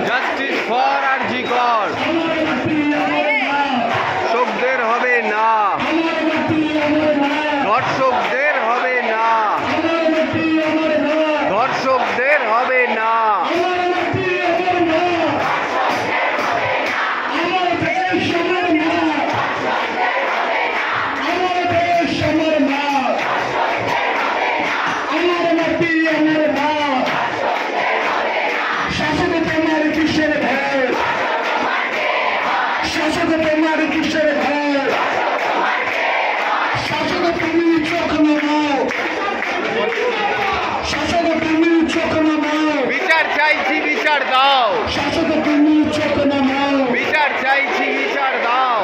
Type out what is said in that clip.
Justice for আরজি কর। শোকদের হবে না, ধর্ষকদের হবে না, ধর্ষকদের হবে না। শাসক তোমার কিসের ভয়? শাসক তুমি চোখ নামাও, শাসক তুমি চোখ নামাও। বিচার চাইছি, বিচার দাও। শাসক তুমি চোখ নামাও, বিচার চাইছি, বিচার দাও।